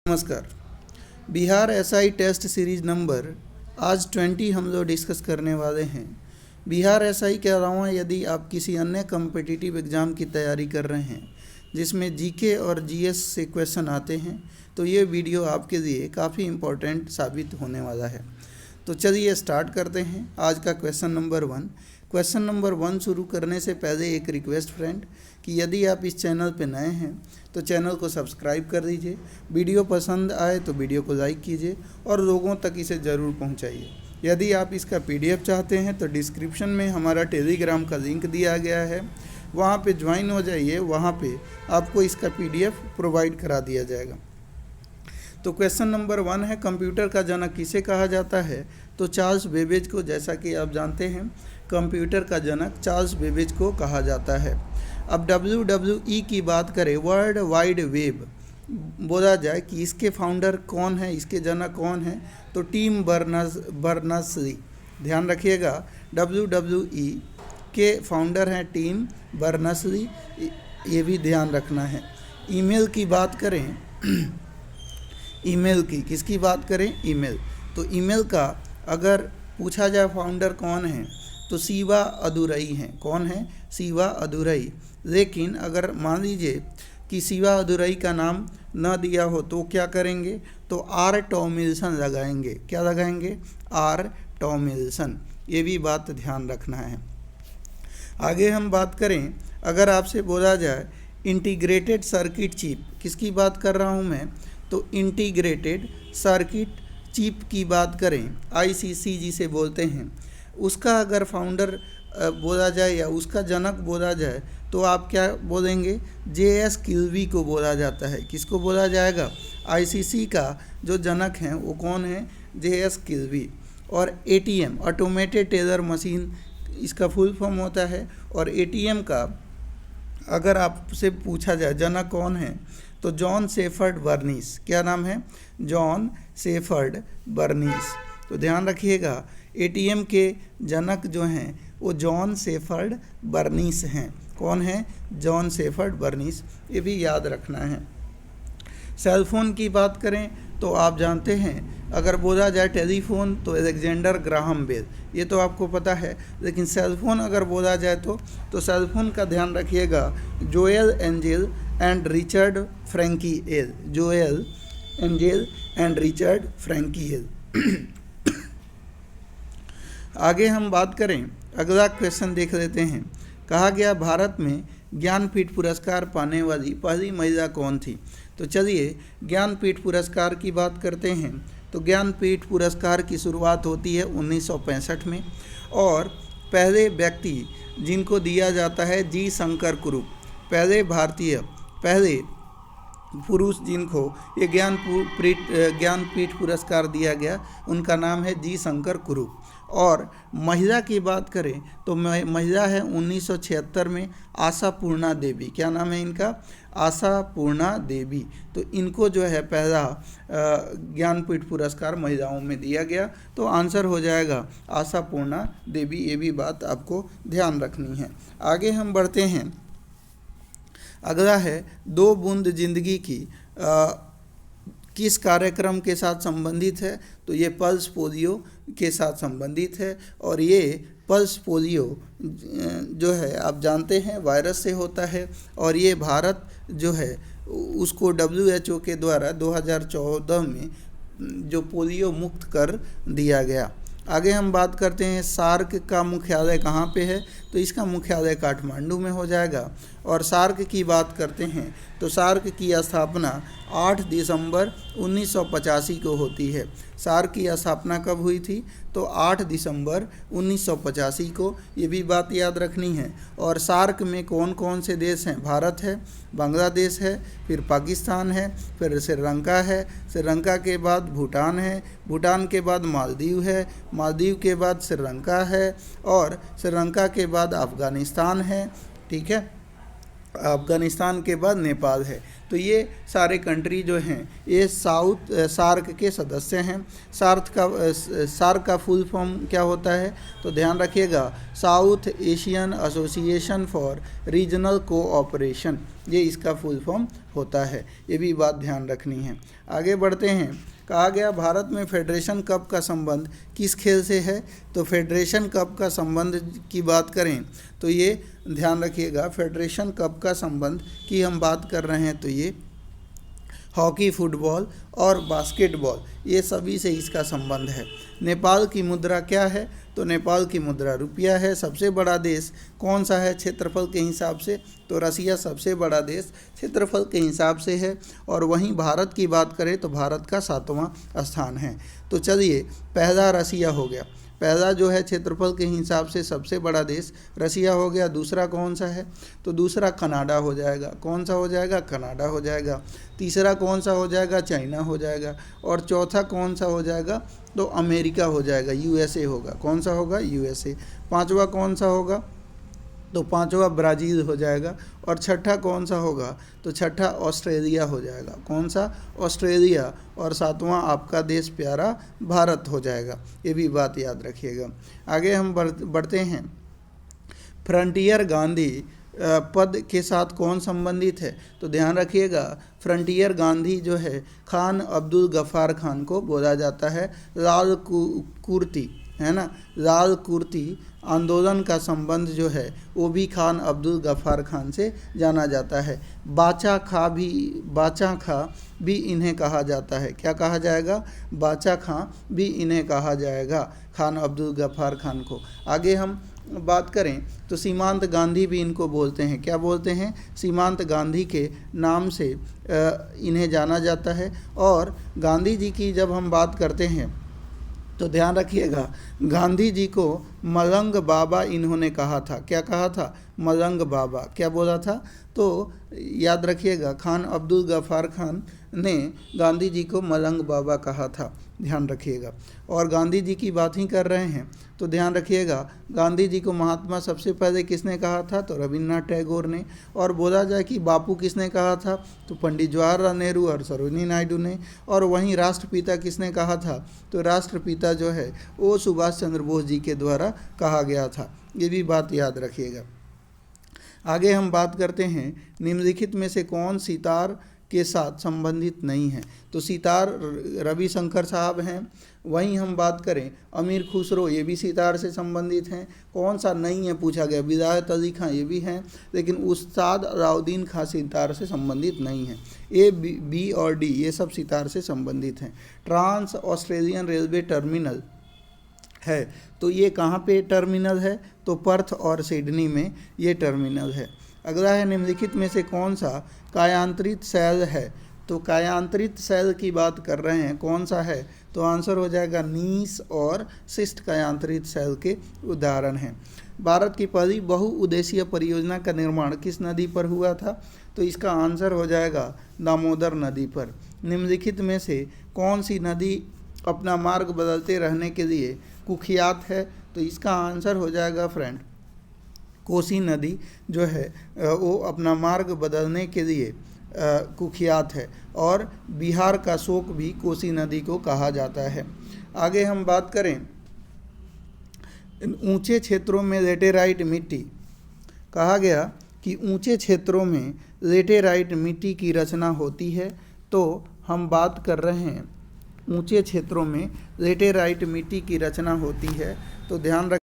नमस्कार। Bihar SI test series number आज 20 हम लोग डिस्कस करने वाले हैं। बिहार एसआई के अलावा यदि आप किसी अन्य कम्पिटिटिव एग्ज़ाम की तैयारी कर रहे हैं जिसमें जीके और जीएस से क्वेश्चन आते हैं तो ये वीडियो आपके लिए काफ़ी इम्पोर्टेंट साबित होने वाला है। तो चलिए स्टार्ट करते हैं आज का क्वेश्चन नंबर 1। क्वेश्चन नंबर 1 शुरू करने से पहले एक रिक्वेस्ट फ्रेंड कि यदि आप इस चैनल पर नए हैं तो चैनल को सब्सक्राइब कर दीजिए, वीडियो पसंद आए तो वीडियो को लाइक कीजिए और लोगों तक इसे ज़रूर पहुंचाइए। यदि आप इसका पीडीएफ चाहते हैं तो डिस्क्रिप्शन में हमारा टेलीग्राम का लिंक दिया गया है, वहां पे ज्वाइन हो जाइए, वहां पे आपको इसका पीडीएफ प्रोवाइड करा दिया जाएगा। तो क्वेश्चन नंबर 1 है, कंप्यूटर का जनक किसे कहा जाता है? तो चार्ल्स बेबेज को। जैसा कि आप जानते हैं कंप्यूटर का जनक चार्ल्स बेबेज को कहा जाता है। अब WWE की बात करें, वर्ल्ड वाइड वेब बोला जाए कि इसके फाउंडर कौन है, इसके जनक कौन है? तो टिम बर्नर्स-ली। ध्यान रखिएगा, WWE के फाउंडर हैं टिम बर्नर्स-ली, ये भी ध्यान रखना है। ईमेल की बात करें, ईमेल की किसकी बात करें? ईमेल। तो ईमेल का अगर पूछा जाए फाउंडर कौन है तो शिवा अदुरई हैं। कौन है? शिवा अदुरई। लेकिन अगर मान लीजिए कि शिवा अदुरई का नाम न दिया हो तो क्या करेंगे? तो आर टॉमिल्सन लगाएंगे। क्या लगाएंगे? R Tomlinson. ये भी बात ध्यान रखना है। आगे हम बात करें, अगर आपसे बोला जाए इंटीग्रेटेड सर्किट चिप, किसकी बात कर रहा हूँ मैं? तो इंटीग्रेटेड सर्किट चिप की बात करें, आईसीसी जिसे बोलते हैं, उसका अगर फाउंडर बोला जाए या उसका जनक बोला जाए तो आप क्या बोलेंगे? JS किल्वी को बोला जाता है। किसको बोला जाएगा? आईसीसी का जो जनक हैं वो कौन है? JS किल्वी। और ATM, ऑटोमेटेड टेलर मशीन, इसका फुल फॉर्म होता है। और ATM का अगर आपसे पूछा जाए जनक कौन है तो जॉन शेफर्ड बर्निस। क्या नाम है? John shepherd Bernice. तो ध्यान रखिएगा, ATM के जनक जो हैं वो जॉन शेफर्ड बर्निस हैं। कौन है? John shepherd Bernice. ये भी याद रखना है। सेलफोन की बात करें तो आप जानते हैं, अगर बोला जाए टेलीफोन तो अलेक्जेंडर ग्राहम बेल, ये तो आपको पता है। लेकिन सेलफोन अगर बोला जाए तो सेलफोन का ध्यान रखिएगा, Joel Engel and Richard Frenkiel. Joel Engel and Richard Frenkiel. आगे हम बात करें, अगला क्वेश्चन देख लेते हैं। कहा गया भारत में ज्ञानपीठ पुरस्कार पाने वाली पहली महिला कौन थी? तो चलिए ज्ञानपीठ पुरस्कार की बात करते हैं। तो ज्ञानपीठ पुरस्कार की शुरुआत होती है 1965 में और पहले व्यक्ति जिनको दिया जाता है जी शंकर कुरूप। पहले भारतीय, पहले पुरुष जिनको ये ज्ञानपीठ पुरस्कार दिया गया उनका नाम है जी शंकर कुरूप। और महिला की बात करें तो महिला है 1976 में आशापूर्णा देवी। क्या नाम है इनका? आशापूर्णा देवी। तो इनको जो है पहला ज्ञानपीठ पुरस्कार महिलाओं में दिया गया। तो आंसर हो जाएगा आशापूर्णा देवी। ये भी बात आपको ध्यान रखनी है। आगे हम बढ़ते हैं। अगला है, दो बूंद जिंदगी की किस कार्यक्रम के साथ संबंधित है? तो ये पल्स पोलियो के साथ संबंधित है। और ये पल्स पोलियो जो है आप जानते हैं वायरस से होता है और ये भारत जो है उसको WHO के द्वारा 2014 में जो पोलियो मुक्त कर दिया गया। आगे हम बात करते हैं, सार्क का मुख्यालय कहाँ पे है? तो इसका मुख्यालय काठमांडू में हो जाएगा। और सार्क की बात करते हैं तो सार्क की स्थापना 8 दिसंबर 1985 को होती है। सार्क की स्थापना कब हुई थी? तो 8 दिसंबर 1985 को। ये भी बात याद रखनी है। और सार्क में कौन कौन से देश हैं? भारत है, बांग्लादेश है, फिर पाकिस्तान है, फिर श्रीलंका है, श्रीलंका के बाद भूटान है, भूटान के बाद मालदीव है, मालदीव के बाद श्रीलंका है और श्रीलंका के बाद अफ़गानिस्तान है। ठीक है, अफ़गानिस्तान के बाद नेपाल है। तो ये सारे कंट्री जो हैं ये सार्क के सदस्य हैं। सार्क का फुल फॉर्म क्या होता है? तो ध्यान रखिएगा, south Asian association for regional cooperation, ये इसका फुल फॉर्म होता है। ये भी बात ध्यान रखनी है। आगे बढ़ते हैं। कहा गया भारत में फेडरेशन कप का संबंध किस खेल से है? तो फेडरेशन कप का संबंध की बात करें तो ये ध्यान रखिएगा, फेडरेशन कप का संबंध की हम बात कर रहे हैं तो ये हॉकी, फुटबॉल और बास्केटबॉल, ये सभी से इसका संबंध है। नेपाल की मुद्रा क्या है? तो नेपाल की मुद्रा रुपया है। सबसे बड़ा देश कौन सा है क्षेत्रफल के हिसाब से? तो रसिया सबसे बड़ा देश क्षेत्रफल के हिसाब से है। और वहीं भारत की बात करें तो भारत का 7वां स्थान है। तो चलिए, पहला रसिया हो गया, पहला जो है क्षेत्रफल के हिसाब से सबसे बड़ा देश रसिया हो गया। दूसरा कौन सा है? तो दूसरा कनाडा हो जाएगा। कौन सा हो जाएगा? कनाडा हो जाएगा। तीसरा कौन सा हो जाएगा? चाइना हो जाएगा। और चौथा कौन सा हो जाएगा? तो अमेरिका हो जाएगा, यूएसए होगा। कौन सा होगा? यूएसए। पांचवा कौन सा होगा? तो पांचवा ब्राज़ील हो जाएगा। और छठा कौन सा होगा? तो छठा ऑस्ट्रेलिया हो जाएगा। कौन सा? ऑस्ट्रेलिया। और सातवां आपका देश प्यारा भारत हो जाएगा। ये भी बात याद रखिएगा। आगे हम बढ़ते हैं। फ्रंटियर गांधी पद के साथ कौन संबंधित है? तो ध्यान रखिएगा, फ्रंटियर गांधी जो है खान अब्दुल गफ़ार खान को बोला जाता है। लाल कुर्ती है ना, लाल कुर्ती आंदोलन का संबंध जो है वो भी खान अब्दुल गफ़ार खान से जाना जाता है। बाचा खां भी इन्हें कहा जाता है। क्या कहा जाएगा? बाचा खां भी इन्हें कहा जाएगा, खान अब्दुल गफ़ार खान को। आगे हम बात करें तो सीमांत गांधी भी इनको बोलते हैं। क्या बोलते हैं? सीमांत गांधी के नाम से इन्हें जाना जाता है। और गांधी जी की जब हम बात करते हैं तो ध्यान रखिएगा, गांधी जी को मलंग बाबा इन्होंने कहा था। क्या कहा था? मलंग बाबा। क्या बोला था? तो याद रखिएगा, खान अब्दुल गफ़ार खान ने गांधी जी को मलंग बाबा कहा था। ध्यान रखिएगा। और गांधी जी की बात ही कर रहे हैं तो ध्यान रखिएगा, गांधी जी को महात्मा सबसे पहले किसने कहा था? तो रविन्द्रनाथ टैगोर ने। और बोला जाए कि बापू किसने कहा था? तो पंडित जवाहरलाल नेहरू और सरोजिनी नायडू ने। और वहीं राष्ट्रपिता किसने कहा था? तो राष्ट्रपिता जो है वो सुभाष चंद्र बोस जी के द्वारा कहा गया था। ये भी बात याद रखिएगा। आगे हम बात करते हैं, निम्नलिखित में से कौन सितार के साथ संबंधित नहीं है? तो सितार रविशंकर साहब हैं। वहीं हम बात करें अमीर खुसरो, ये भी सितार से संबंधित हैं। कौन सा नहीं है पूछा गया? विलायत अली खां, ये भी हैं, लेकिन उस्ताद अलाउद्दीन खां सितार से संबंधित नहीं है। ए, बी और डी ये सब सितार से संबंधित हैं। ट्रांस ऑस्ट्रेलियन रेलवे टर्मिनल है, तो ये कहाँ पे टर्मिनल है? तो पर्थ और सिडनी में ये टर्मिनल है। अगला है, निम्नलिखित में से कौन सा कायांतरित सेल है? तो कायांतरित सेल की बात कर रहे हैं, कौन सा है? तो आंसर हो जाएगा नीस और सिस्ट कायांतरित सेल के उदाहरण हैं। भारत की पहली बहुउद्देशीय परियोजना का निर्माण किस नदी पर हुआ था? तो इसका आंसर हो जाएगा दामोदर नदी पर। निम्नलिखित में से कौन सी नदी अपना मार्ग बदलते रहने के लिए कुख्यात है? तो इसका आंसर हो जाएगा फ्रेंड कोसी नदी जो है वो अपना मार्ग बदलने के लिए कुख्यात है। और बिहार का शोक भी कोसी नदी को कहा जाता है। आगे हम बात करें, ऊंचे क्षेत्रों में लेटेराइट मिट्टी, कहा गया कि ऊंचे क्षेत्रों में लेटेराइट मिट्टी की रचना होती है। तो हम बात कर रहे हैं ऊंचे क्षेत्रों में लेटेराइट मिट्टी की रचना होती है। तो ध्यान रखिएगा,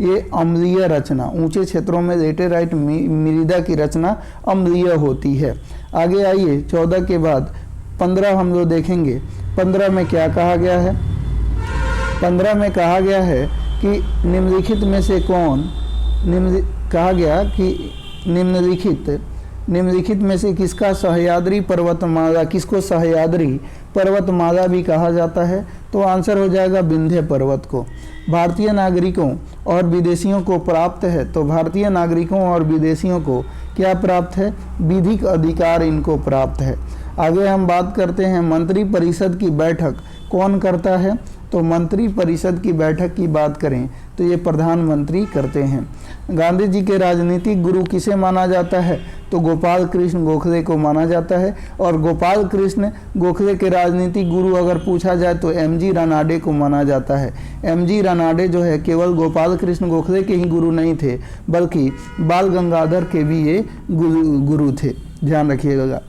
ये अम्लीय रचना, ऊंचे क्षेत्रों में लेटेराइट मृदा की रचना अम्लीय होती है। आगे आइए, 14 के बाद 15 हम लोग देखेंगे। 15 में क्या कहा गया है? 15 में कहा गया है कि निम्नलिखित में से कौन कहा गया कि निम्नलिखित में से किसका सह्याद्री पर्वतमाला, किसको सह्याद्री पर्वतमाला भी कहा जाता है? तो आंसर हो जाएगा विंध्य पर्वत को। भारतीय नागरिकों और विदेशियों को प्राप्त है, तो भारतीय नागरिकों और विदेशियों को क्या प्राप्त है? विधिक अधिकार इनको प्राप्त है। आगे हम बात करते हैं, मंत्रिपरिषद की बैठक कौन करता है? तो मंत्री परिषद की बैठक की बात करें तो ये प्रधानमंत्री करते हैं। गांधी जी के राजनीतिक गुरु किसे माना जाता है? तो गोपाल कृष्ण गोखले को माना जाता है। और गोपाल कृष्ण गोखले के राजनीतिक गुरु अगर पूछा जाए तो एमजी रानाडे को माना जाता है। एमजी रानाडे जो है केवल गोपाल कृष्ण गोखले के ही गुरु नहीं थे, बल्कि बाल गंगाधर के भी ये गुरु थे, ध्यान रखिएगा।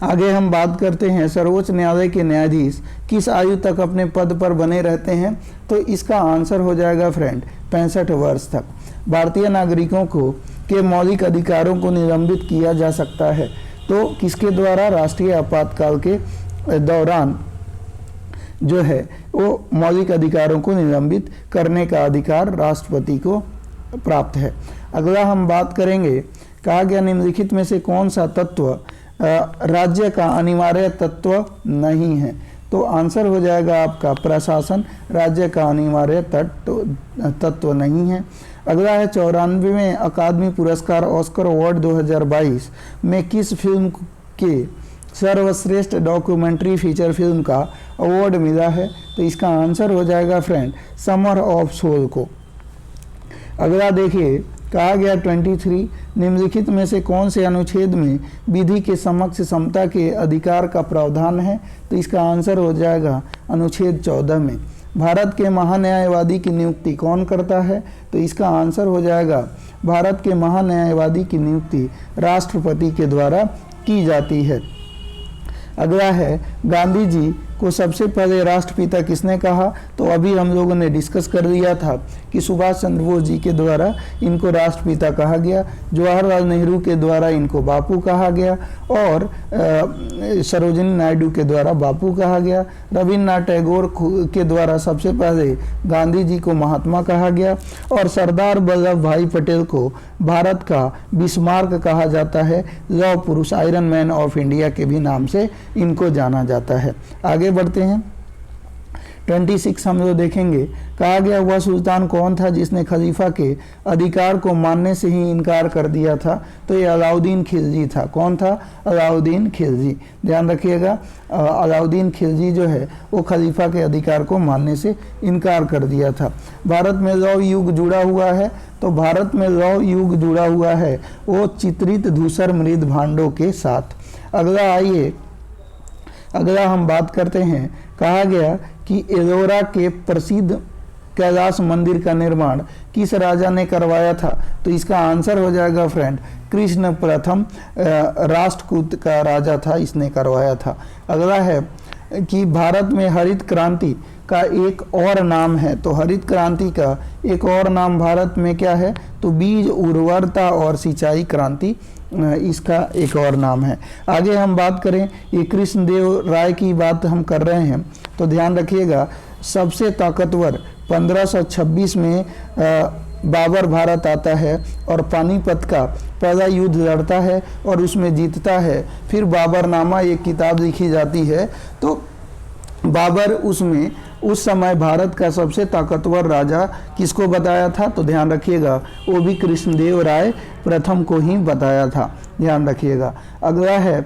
आगे हम बात करते हैं सर्वोच्च न्यायालय के न्यायाधीश किस आयु तक अपने पद पर बने रहते हैं? तो इसका आंसर हो जाएगा फ्रेंड 65 वर्ष तक। भारतीय नागरिकों को के मौलिक अधिकारों को निलंबित किया जा सकता है, तो किसके द्वारा? राष्ट्रीय आपातकाल के दौरान जो है वो मौलिक अधिकारों को निलंबित करने का अधिकार राष्ट्रपति को प्राप्त है। अगला हम बात करेंगे, कहा गया निम्नलिखित में से कौन सा तत्व राज्य का अनिवार्य तत्व नहीं है? तो आंसर हो जाएगा आपका प्रशासन राज्य का अनिवार्य तत्व नहीं है। अगला है 94वें अकादमी पुरस्कार ऑस्कर अवार्ड 2022 में किस फिल्म के सर्वश्रेष्ठ डॉक्यूमेंट्री फीचर फिल्म का अवार्ड मिला है? तो इसका आंसर हो जाएगा फ्रेंड समर ऑफ सोल को। अगला देखिए, कहा गया 23 निम्नलिखित में से कौन से अनुच्छेद में विधि के समक्ष समता के अधिकार का प्रावधान है? तो इसका आंसर हो जाएगा अनुच्छेद 14 में। भारत के महान्यायवादी की नियुक्ति कौन करता है? तो इसका आंसर हो जाएगा भारत के महान्यायवादी की नियुक्ति राष्ट्रपति के द्वारा की जाती है। अगला है, गांधी जी को सबसे पहले राष्ट्रपिता किसने कहा? तो अभी हम लोगों ने डिस्कस कर लिया था कि सुभाष चंद्र बोस जी के द्वारा इनको राष्ट्रपिता कहा गया, जवाहरलाल नेहरू के द्वारा इनको बापू कहा गया और सरोजिनी नायडू के द्वारा बापू कहा गया, रविन्द्रनाथ टैगोर के द्वारा सबसे पहले गांधी जी को महात्मा कहा गया और सरदार वल्लभ भाई पटेल को भारत का बिस्मार्क कहा जाता है, लौह पुरुष आयरन मैन ऑफ इंडिया के भी नाम से इनको जाना जाता है। आगे बढ़ते हैं, 26 हम लोग देखेंगे, कहा गया वह सुल्तान कौन था जिसने खलीफा के अधिकार को मानने से ही इनकार कर दिया था? तो ये अलाउद्दीन खिलजी था। कौन था? अलाउद्दीन खिलजी। ध्यान रखिएगा, अलाउद्दीन खिलजी जो है वो खलीफा के अधिकार को मानने से इनकार कर दिया था। भारत में लौह युग जुड़ा हुआ है, तो भारत में लौह युग जुड़ा हुआ है वो चित्रित धूसर मृद भांडों के साथ। अगला आइए, अगला हम बात करते हैं, कहा गया कि एलोरा के प्रसिद्ध कैलाश मंदिर का निर्माण किस राजा ने करवाया था? तो इसका आंसर हो जाएगा फ्रेंड कृष्ण प्रथम राष्ट्रकूट का राजा था, इसने करवाया था। अगला है कि भारत में हरित क्रांति का एक और नाम है, तो हरित क्रांति का एक और नाम भारत में क्या है? तो बीज उर्वरता और सिंचाई क्रांति इसका एक और नाम है। आगे हम बात करें, ये कृष्णदेव राय की बात हम कर रहे हैं, तो ध्यान रखिएगा सबसे ताकतवर 1526 में बाबर भारत आता है और पानीपत का पहला युद्ध लड़ता है और उसमें जीतता है। फिर बाबरनामा एक किताब लिखी जाती है, तो बाबर उसमें उस समय भारत का सबसे ताकतवर राजा किसको बताया था? तो ध्यान रखिएगा वो भी कृष्णदेव राय प्रथम को ही बताया था, ध्यान रखिएगा। अगला है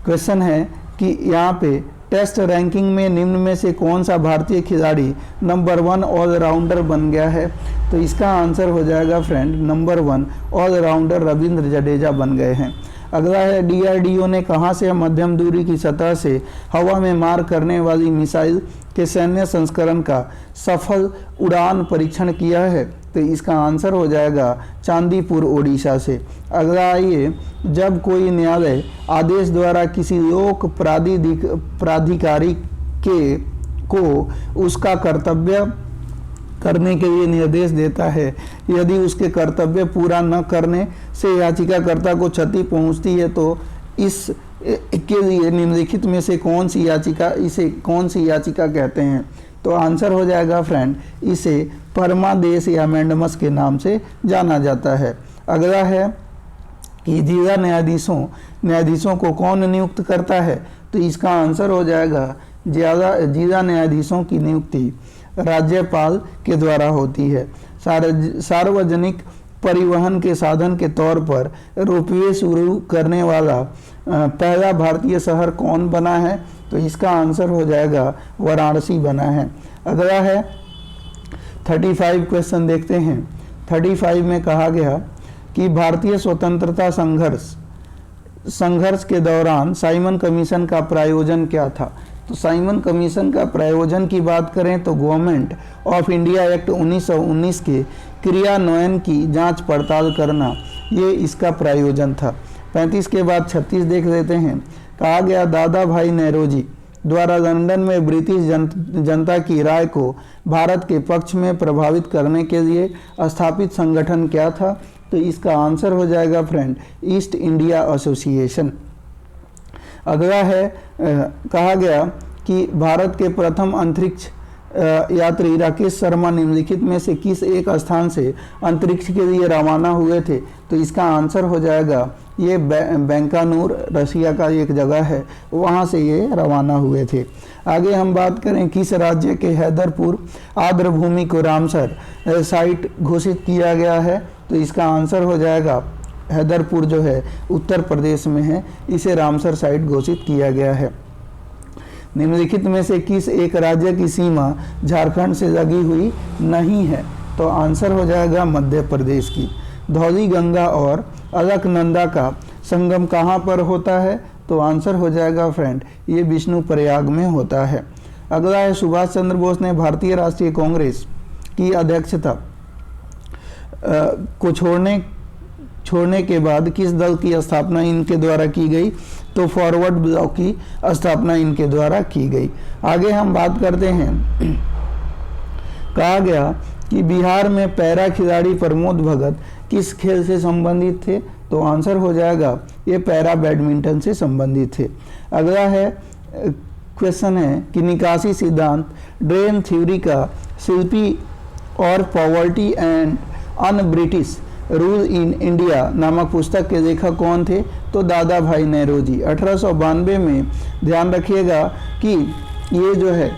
क्वेश्चन है कि यहाँ पे टेस्ट रैंकिंग में निम्न में से कौन सा भारतीय खिलाड़ी नंबर 1 ऑलराउंडर बन गया है? तो इसका आंसर हो जाएगा friend number 1 allrounder Ravindra Jadeja बन गए हैं। अगला है, डीआरडीओ ने कहां से मध्यम दूरी की सतह से हवा में मार करने वाली मिसाइल के सैन्य संस्करण का सफल उड़ान परीक्षण किया है? तो इसका आंसर हो जाएगा चांदीपुर ओडिशा से। अगला आइए, जब कोई न्यायालय आदेश द्वारा किसी लोक प्राधिकारी को उसका कर्तव्य करने के लिए निर्देश देता है, यदि उसके कर्तव्य पूरा न करने से याचिकाकर्ता को क्षति पहुंचती है, तो इस के लिए निम्नलिखित में से कौन सी याचिका कहते हैं? तो आंसर हो जाएगा फ्रेंड इसे परमादेश या मैंडमस के नाम से जाना जाता है। अगला है कि जिला न्यायाधीशों को कौन नियुक्त करता है? तो इसका आंसर हो जाएगा जिला न्यायाधीशों की नियुक्ति राज्यपाल के द्वारा होती है। सार्वजनिक परिवहन के साधन के तौर पर रोपवे शुरू करने वाला पहला भारतीय शहर कौन बना है? तो इसका आंसर हो जाएगा वाराणसी बना है। अगला है 35 क्वेश्चन देखते हैं। 35 में कहा गया कि भारतीय स्वतंत्रता संघर्ष के दौरान साइमन कमीशन का प्रायोजन क्या था? तो साइमन कमीशन का प्रायोजन की बात करें तो गवर्नमेंट ऑफ इंडिया एक्ट 1919 के क्रियान्वयन की जांच पड़ताल करना, ये इसका प्रायोजन था। 35 के बाद 36 देख लेते हैं। कहा गया दादा भाई नेरोजी द्वारा लंदन में ब्रिटिश जनता की राय को भारत के पक्ष में प्रभावित करने के लिए स्थापित संगठन क्या था? तो इसका आंसर हो जाएगा फ्रेंड ईस्ट इंडिया एसोसिएशन। अगला है कहा गया कि भारत के प्रथम अंतरिक्ष यात्री राकेश शर्मा निम्नलिखित में से किस एक स्थान से अंतरिक्ष के लिए रवाना हुए थे? तो इसका आंसर हो जाएगा ये बैंकानूर, रशिया का एक जगह है, वहाँ से ये रवाना हुए थे। आगे हम बात करें किस राज्य के हैदरपुर आर्द्रभूमि को रामसर साइट घोषित किया गया है? तो इसका आंसर हो जाएगा हैदरपुर जो है उत्तर प्रदेश में है, इसे रामसर साइट घोषित किया गया है। निम्नलिखित में से किस एक राज्य की सीमा झारखंड से लगी हुई नहीं है? तो आंसर हो जाएगा मध्य प्रदेश की। धौली गंगा और अलकनंदा का संगम कहाँ पर होता है? तो आंसर हो जाएगा फ्रेंड ये विष्णु प्रयाग में होता है। अगला है सुभाष चंद्र बोस ने भारतीय राष्ट्रीय कांग्रेस की अध्यक्षता को छोड़ने के बाद किस दल की स्थापना इनके द्वारा की गई? तो फॉरवर्ड ब्लॉक की स्थापना इनके द्वारा की गई। आगे हम बात करते हैं। कहा गया कि बिहार में पैरा खिलाड़ी प्रमोद भगत किस खेल से संबंधित थे? तो आंसर हो जाएगा ये पैरा बैडमिंटन से संबंधित थे। अगला है क्वेश्चन है कि निकासी सिद्धांत ड्रेन थ्योरी का शिल्पी और poverty and un British rule in India नामक पुस्तक के लेखक कौन थे? तो दादा भाई नेरोजी। 1892 में ध्यान रखिएगा कि ये जो है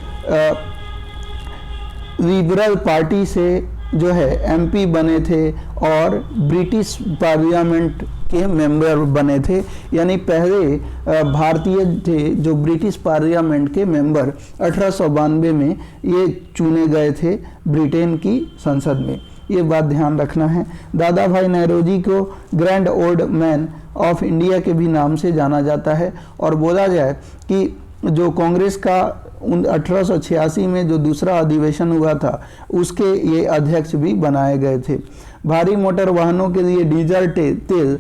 लिबरल पार्टी से जो है एमपी बने थे और ब्रिटिश पार्लियामेंट के मेंबर बने थे, यानी पहले भारतीय थे जो ब्रिटिश पार्लियामेंट के मेंबर 1892 में ये चुने गए थे ब्रिटेन की संसद में। ये बात ध्यान रखना है। दादा भाई नेरोजी को grand old man of India के भी नाम से जाना जाता है और बोला जाए कि जो कांग्रेस का 1886 में जो दूसरा अधिवेशन हुआ था उसके ये अध्यक्ष भी बनाए गए थे। भारी मोटर वाहनों के लिए डीजल तेल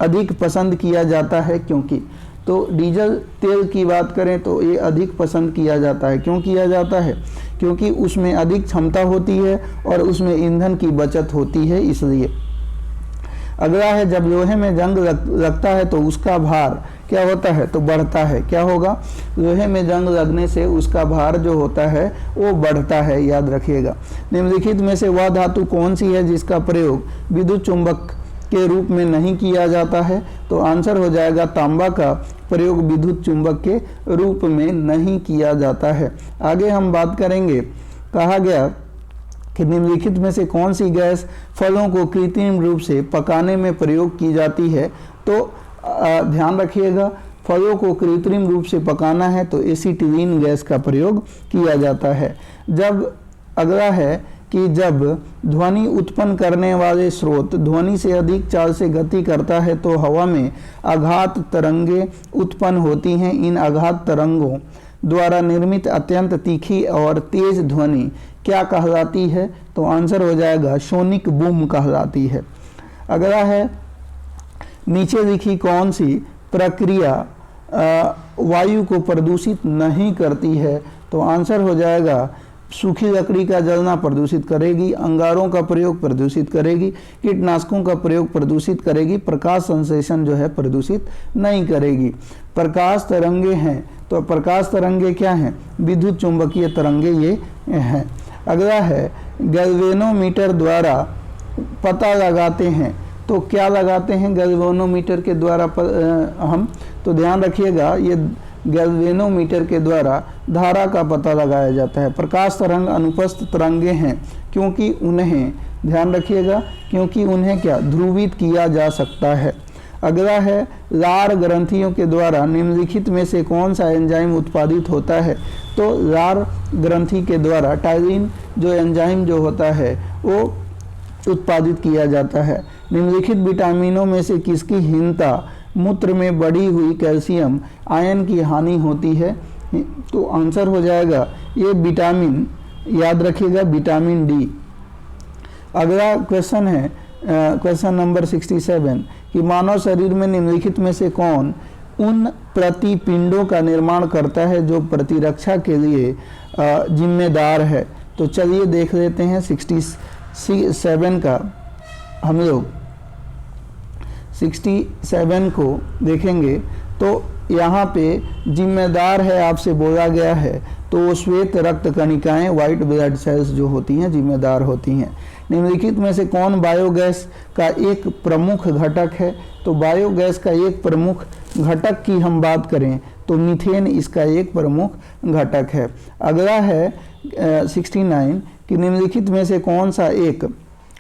अधिक पसंद किया जाता है क्योंकि? तो डीजल तेल की बात करें तो ये अधिक पसंद किया जाता है। क्यों किया जाता है? क्योंकि उसमें अधिक क्षमता होती है और उसमें ईंधन की बचत होती है, इसलिए। अगला है जब लोहे में जंग लगता है तो उसका भार क्या होता है? तो बढ़ता है। क्या होगा? लोहे में जंग लगने से उसका भार जो होता है वो बढ़ता है, याद रखिएगा। निम्नलिखित में से वह धातु कौन सी है जिसका प्रयोग विद्युत चुंबक के रूप में नहीं किया जाता है? तो आंसर हो जाएगा तांबा का प्रयोग विद्युत चुंबक के रूप में नहीं किया जाता है। आगे हम बात करेंगे। कहा गया कि निम्नलिखित में से कौन सी गैस फलों को कृत्रिम रूप से पकाने में प्रयोग की जाती है? तो ध्यान रखिएगा फलों को कृत्रिम रूप से पकाना है तो एसिटिलीन गैस का प्रयोग किया जाता है। जब अगला है कि जब ध्वनि उत्पन्न करने वाले स्रोत ध्वनि से अधिक चाल से गति करता है तो हवा में आघात तरंगें उत्पन्न होती हैं। इन आघात तरंगों द्वारा निर्मित अत्यंत तीखी और तेज ध्वनि क्या कहलाती है? तो आंसर हो जाएगा सोनिक बूम कहलाती है। अगला है नीचे लिखी कौन सी प्रक्रिया वायु को प्रदूषित नहीं करती है? तो आंसर हो जाएगा सूखी लकड़ी का जलना प्रदूषित करेगी, अंगारों का प्रयोग प्रदूषित करेगी, कीटनाशकों का प्रयोग प्रदूषित करेगी, प्रकाश संश्लेषण जो है प्रदूषित नहीं करेगी। प्रकाश तरंगे हैं तो प्रकाश तरंगे क्या हैं? विद्युत चुंबकीय तरंगे ये हैं। अगला है गैल्वेनोमीटर द्वारा पता लगाते हैं तो क्या लगाते हैं गैल्वेनोमीटर के द्वारा हम? तो ध्यान रखिएगा ये गैल्वेनोमीटर के द्वारा धारा का पता लगाया जाता है। प्रकाश तरंग अनुपस्थ तरंगे हैं क्योंकि उन्हें ध्यान रखिएगा, क्योंकि उन्हें क्या ध्रुवित किया जा सकता है। अगला है लार ग्रंथियों के द्वारा निम्नलिखित में से कौन सा एंजाइम उत्पादित होता है। तो लार ग्रंथि के द्वारा टायरिन जो एंजाइम जो होता है वो उत्पादित किया जाता है। निम्नलिखित विटामिनों में से किसकी हीनता मूत्र में बढ़ी हुई कैल्शियम आयन की हानि होती है। तो आंसर हो जाएगा ये विटामिन, याद रखिएगा विटामिन डी। अगला क्वेश्चन है क्वेश्चन नंबर 67 कि मानव शरीर में निम्नलिखित में से कौन उन प्रतिपिंडों का निर्माण करता है जो प्रतिरक्षा के लिए जिम्मेदार है। तो चलिए देख लेते हैं 67 का, हम लोग 67 को देखेंगे। तो यहाँ पे जिम्मेदार है आपसे बोला गया है, तो वो श्वेत रक्त कणिकाएं व्हाइट ब्लड सेल्स जो होती हैं जिम्मेदार होती हैं। निम्नलिखित में से कौन बायोगैस का एक प्रमुख घटक है। तो बायोगैस का एक प्रमुख घटक की हम बात करें तो मीथेन इसका एक प्रमुख घटक है। अगला है 69 कि निम्नलिखित में से कौन सा एक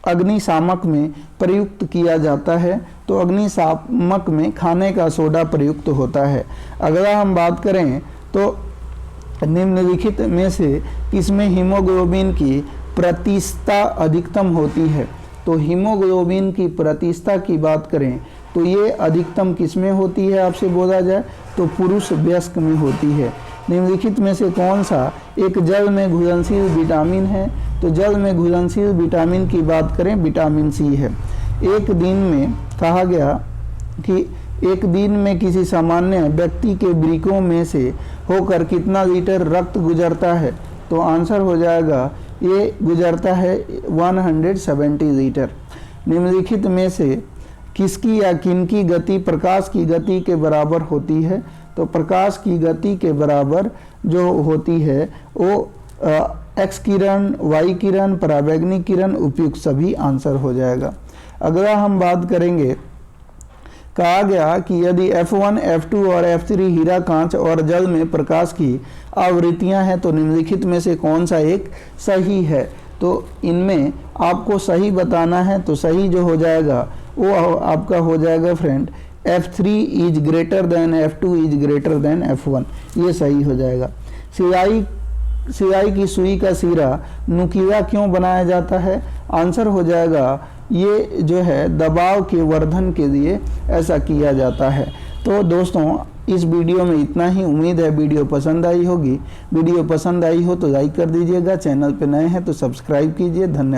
अग्निशामक में प्रयुक्त किया जाता है। तो अग्निशामक में खाने का सोडा प्रयुक्त होता है। अगला हम बात करें तो निम्नलिखित में से किसमें हीमोग्लोबिन की प्रतिशतता अधिकतम होती है। तो हीमोग्लोबिन की प्रतिशतता की बात करें तो ये अधिकतम किसमें होती है आपसे बोला जाए तो पुरुष वयस्क में होती है। निम्नलिखित में से कौन सा एक जल में घुलनशील विटामिन है। तो जल में घुलनशील विटामिन की बात करें विटामिन सी है। एक दिन में कहा गया कि एक दिन में किसी सामान्य व्यक्ति के वृक्कों में से होकर कितना लीटर रक्त गुजरता है। तो आंसर हो जाएगा ये गुजरता है 170 लीटर। निम्नलिखित में से किसकी या किनकी गति प्रकाश की गति के बराबर होती है। तो प्रकाश की गति के बराबर जो होती है वो एक्स किरण, वाई किरण, पराबैंगनी किरण, उपयुक्त सभी आंसर हो जाएगा। अगला हम बात करेंगे, कहा गया कि यदि F1, F2 और F3 हीरा, कांच और जल में प्रकाश की आवृत्तियां हैं तो निम्नलिखित में से कौन सा एक सही है। तो इनमें आपको सही बताना है, तो सही जो हो जाएगा वो आपका हो जाएगा friend F3 is greater than F2 is greater than F1, ये सही हो जाएगा। सिलाई की सुई का सिरा नुकीला क्यों बनाया जाता है। आंसर हो जाएगा ये जो है दबाव के वर्धन के लिए ऐसा किया जाता है। तो दोस्तों इस वीडियो में इतना ही। उम्मीद है वीडियो पसंद आई होगी। वीडियो पसंद आई हो तो लाइक कर दीजिएगा, चैनल पे नए हैं तो सब्सक्राइब कीजिए। धन्यवाद।